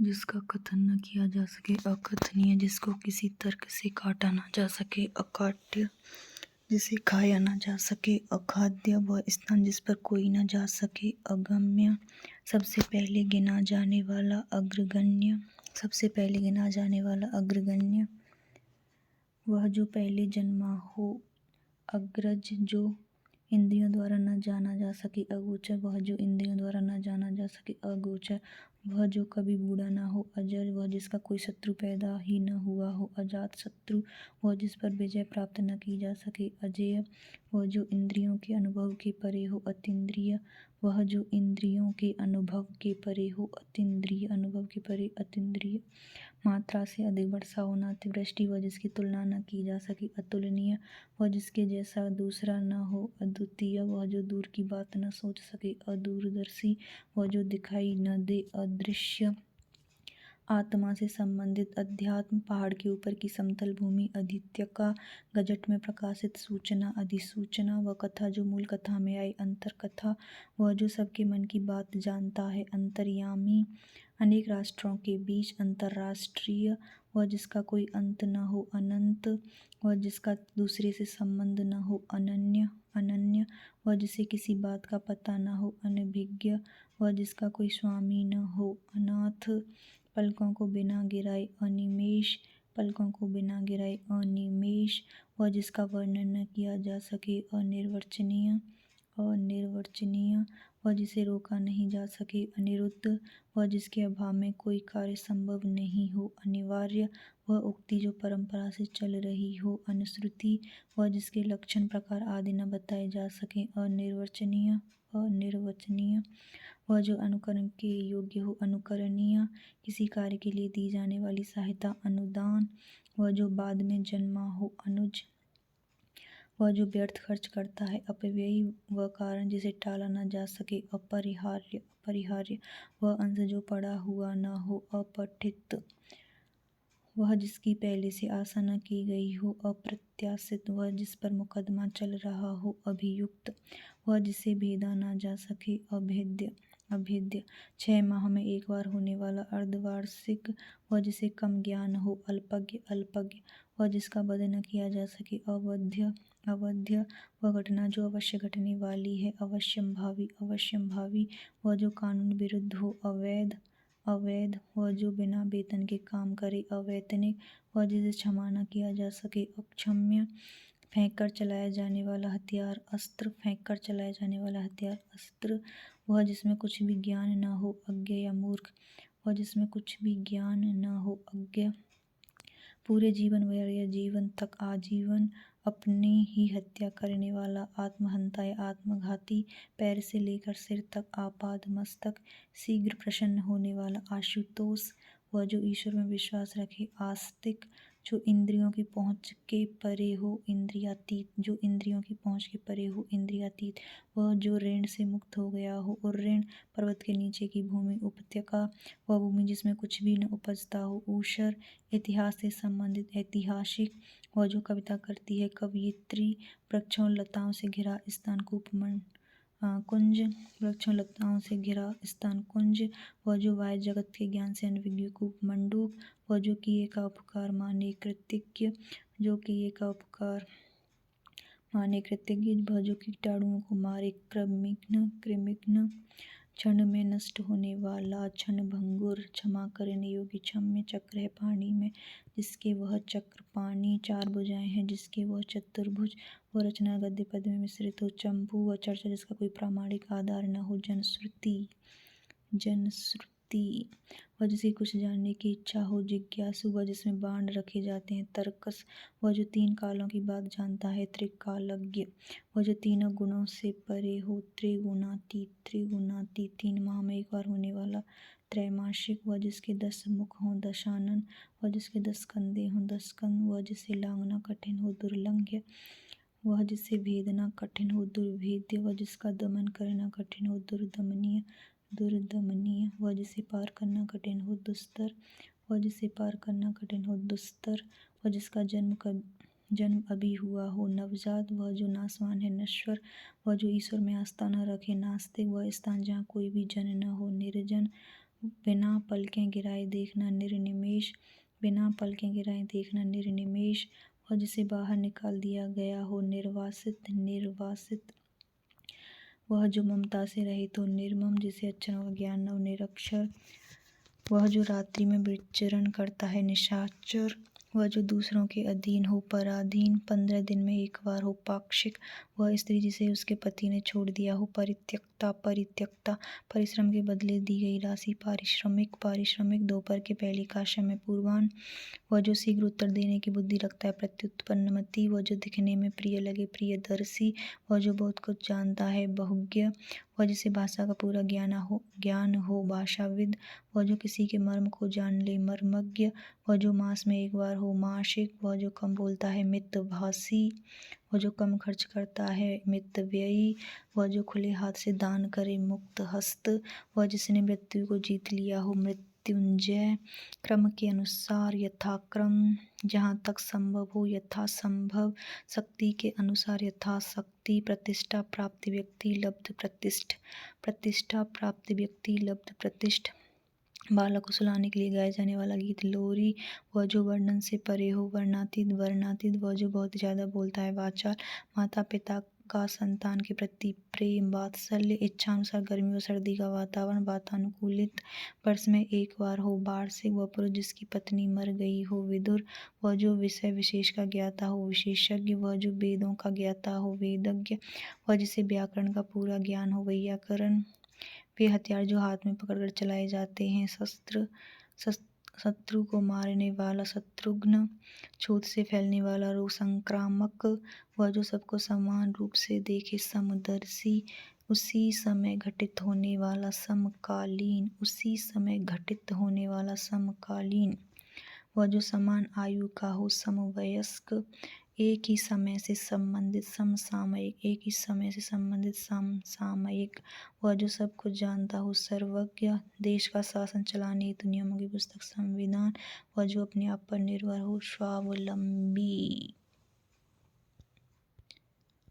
जिसका कथन न किया जा सके, अकथनीय, जिसको किसी तर्क से काटा न जा सके, अकाट्य, जिसे खाया न जा सके, अखाद्य, वह स्थान जिस पर कोई न जा सके, अगम्य, सबसे पहले गिना जाने वाला, अग्रगण्य, सबसे पहले गिना जाने वाला, अग्रगण्य, वह जो पहले जन्मा हो, अग्रज, जो इंद्रियों द्वारा न जाना जा सके, अगोचर, वह जो इंद्रियों द्वारा न जाना जा सके, अगोचर, वह जो कभी बूढ़ा ना हो, अजर, वह जिसका कोई शत्रु पैदा ही न हुआ हो, अजात शत्रु, वह जिस पर विजय प्राप्त न की जा सके, अजेय, वह जो इंद्रियों के अनुभव के परे हो, अतीन्द्रिय, वह जो इंद्रियों के अनुभव के परे हो, अतीन्द्रिय, अनुभव के परे, अतीन्द्रिय, मात्रा से अधिक वर्षा होना, अतिवृष्टि, वह जिसकी तुलना न की जा सके, अतुलनीय, वह जिसके जैसा दूसरा न हो, अद्वितीय, वह जो दूर की बात न सोच सके, अदूरदर्शी, वह जो दिखाई न दे, अदृश्य, आत्मा से संबंधित, अध्यात्म, पहाड़ के ऊपर की समतल भूमि, अधित्यका, गजट में प्रकाशित सूचना, अधिसूचना, वह कथा जो मूल कथा में आई, अंतर कथा, वह जो सबके मन की बात जानता है, अंतर्यामी, अनेक राष्ट्रों के बीच, अंतर्राष्ट्रीय, वह जिसका कोई अंत न हो, अनंत, वह जिसका दूसरे से संबंध न हो, अनन्य, अनन्य, वह जिसे किसी बात का पता न हो, अनभिज्ञ, वह जिसका कोई स्वामी न हो, अनाथ, पलकों को बिना गिराए, अनिमेष, पलकों को बिना गिराए, अनिमेष, वह जिसका वर्णन न किया जा सके, अनिर्वचनीय, अनिर्वचनीय, वह जिसे रोका नहीं जा सके, अनिरुद्ध, वह जिसके अभाव में कोई कार्य संभव नहीं हो, अनिवार्य, वह उक्ति जो परंपरा से चल रही हो, अनुश्रुति, वह जिसके लक्षण, प्रकार आदि न बताए जा सकें, अनिर्वचनीय, अनिर्वचनीय, वह जो अनुकरण के योग्य हो, अनुकरणीय, किसी कार्य के लिए दी जाने वाली सहायता, अनुदान, वह जो बाद में जन्मा हो, अनुज, वह जो व्यर्थ खर्च करता है, अपव्ययी, वह कारण जिसे टाला न जा सके, अपरिहार्य, अपरिहार्य, वह अंश जो पड़ा हुआ न हो, अपठित, वह जिसकी पहले से आशा न की गई हो, अप्रत्याशित, वह जिस पर मुकदमा चल रहा हो, अभियुक्त, वह जिसे भेदा न जा सके, अभेद्य, अभेद्य, 6 माह में एक बार होने वाला, अर्धवार्षिक, वह जिसे कम ज्ञान हो, अल्पज्ञ, अल्पज्ञ, वह जिसका वध न किया जा सके, अवध्य, अवध्य, वह घटना जो अवश्य घटने वाली है, अवश्यंभावी, अवश्यंभावी, वह जो कानून विरुद्ध हो, अवैध, अवैध, वह जो बिना वेतन के काम करे, अवैतनिक, वह जिसे क्षमा न किया जा सके, अक्षम्य, फेंक कर चलाया जाने वाला हथियार, अस्त्र, फेंक कर चलाया जाने वाला हथियार, अस्त्र, वह जिसमें कुछ भी ज्ञान न हो, अज्ञ या मूर्ख, वह जिसमें कुछ भी ज्ञान न हो, अज्ञ, पूरे जीवन भर या जीवन तक आजीवन अपनी ही हत्या करने वाला, आत्महंता या आत्मघाती, पैर से लेकर सिर तक, आपाद मस्तक, शीघ्र प्रसन्न होने वाला, आशुतोष, वह जो ईश्वर में विश्वास रखे, आस्तिक, जो इंद्रियों की पहुँच के परे हो, इंद्रियातीत, जो इंद्रियों की पहुँच के परे हो, इंद्रियातीत, वह जो ऋण से मुक्त हो गया हो, और ऋण, पर्वत के नीचे की भूमि, उपत्यका, वह भूमि जिसमें कुछ भी न उपजता हो, ऊषर, इतिहास से संबंधित, ऐतिहासिक, वह जो कविता करती है, कवयित्री, वृक्षों लताओं से घिरा स्थान, कूपमंड, कुंज, वृक्षों लताओं से घिरा स्थान, कुंज, वह जो वाय जगत के ज्ञान से अनभिज्ञ, कूपमंडूक, वह जो किए का उपकार माने, कृतज्ञ, जो किए का उपकार माने, कृतज्ञ, वह जो कीटाणुओं को मारे, कृमिघ्न, कृमिघ्न, क्षण में नष्ट होने वाला, क्षण भंगुर, क्षमा करने योग्य, क्षम्य, चक्र है पानी में जिसके वह चक्र, पानी, 4 भुजाएं हैं जिसके वह चतुर्भुज, वह रचना गद्य पद्य में मिश्रित हो, चंपू, वह चर्चा जिसका कोई प्रामाणिक आधार न हो, जनश्रुति, जनश्रुति, वह जिसे कुछ जानने की इच्छा हो, जिज्ञासु, वह जिसमें बाण रखे जाते हैं, तर्कस, वह जो 3 कालों की बात जानता है, त्रिकालज्ञ, वह जो तीनों गुणों से परे हो, त्रिगुणातीत, त्रिगुणातीत, 3 माह में एक बार होने वाला, त्रैमासिक, वह जिसके 10 मुख हों, दशानन, वह जिसके 10 कंधे हों, 10 कंध, वह जिसे लांघना कठिन हो, दुर्लंघ्य, वह जिसे भेदना कठिन हो, दुर्भेद्य, वह जिसका दमन करना कठिन हो, दुर्दमनीय, दुर्दमनीय, वह जिसे पार करना कठिन हो, दुस्तर, वह जिसे पार करना कठिन हो, दुस्तर, वह जिसका जन्म अभी हुआ हो, नवजात, वह जो नाशवान है, नश्वर, वह जो ईश्वर में आस्था न रखे, नास्तिक, वह स्थान जहाँ कोई भी जन न हो, निर्जन, बिना पलकें गिराए देखना निर्निमेष, बिना पलकें गिराए देखना निर्निमेष, वह जिसे बाहर निकाल दिया गया हो निर्वासित, निर्वासित, वह जो ममता से रहित हो निर्मम, जिसे अक्षरों का ज्ञान न हो निरक्षर, वह जो रात्रि में विचरण करता है निशाचर, वह जो दूसरों के अधीन हो पराधीन, 15 दिन में एक बार हो पाक्षिक, वह स्त्री जिसे उसके पति ने छोड़ दिया हो परित्यक्ता, परित्यक्ता, परिश्रम के बदले दी गई राशि पारिश्रमिक, पारिश्रमिक, दोपहर के पहली काशा में पूर्वाह्न, वह जो शीघ्र उत्तर देने की बुद्धि रखता है प्रत्युत्पन्नमति, वह जो दिखने में प्रिय लगे प्रियदर्शी, वह जो बहुत कुछ जानता है बहुज्ञ, वह जिसे भाषा का पूरा ज्ञान हो भाषाविद, वह जो किसी के मर्म को जान ले मर्मज्ञ, वह जो मास में एक बार हो मासिक, वह जो कम बोलता है मितभाषी, वह जो कम खर्च करता है मितव्ययी, वह जो खुले हाथ से दान करे मुक्त हस्त, वह जिसने मृत्यु को जीत लिया हो मृत्युंजय, क्रम के अनुसार यथाक्रम, जहाँ तक संभव हो यथासंभव, शक्ति के अनुसार यथाशक्ति, प्रतिष्ठा प्राप्त व्यक्ति लब्ध प्रतिष्ठ, प्रतिष्ठा प्राप्त व्यक्ति लब्ध प्रतिष्ठ, बालक को सुलाने के लिए गाया जाने वाला गीत लोरी, वह जो वर्णन से परे हो वर्णातीत, वर्णातीत, वह जो बहुत ज़्यादा बोलता है वाचाल, माता पिता का संतान के प्रति प्रेम वात्सल्य, इच्छानुसार गर्मी और सर्दी का वातावरण वातानुकूलित, वर्ष में एक बार हो वार्षिक, वह पुरुष जिसकी पत्नी मर गई हो विदुर, वह जो विषय विशेष का ज्ञाता हो विशेषज्ञ, वह जो वेदों का ज्ञाता हो वेदज्ञ, वह जिसे व्याकरण का पूरा ज्ञान हो वैयाकरण, वे हथियार जो हाथ में पकड़कर चलाए जाते हैं शत्रु को मारने वाला शत्रुघ्न, छूत से फैलने वाला रोग संक्रामक, वह जो सबको समान रूप से देखे समदर्शी, उसी समय घटित होने वाला समकालीन, उसी समय घटित होने वाला समकालीन, वह जो समान आयु का हो समवयस्क, एक ही समय से संबंधित समसामयिक, एक ही समय से संबंधित समसामयिक, वह जो सब कुछ जानता हो सर्वज्ञ, देश का शासन चलाने हेतु नियमों की पुस्तक संविधान, वह जो अपने आप पर निर्भर हो स्वावलंबी।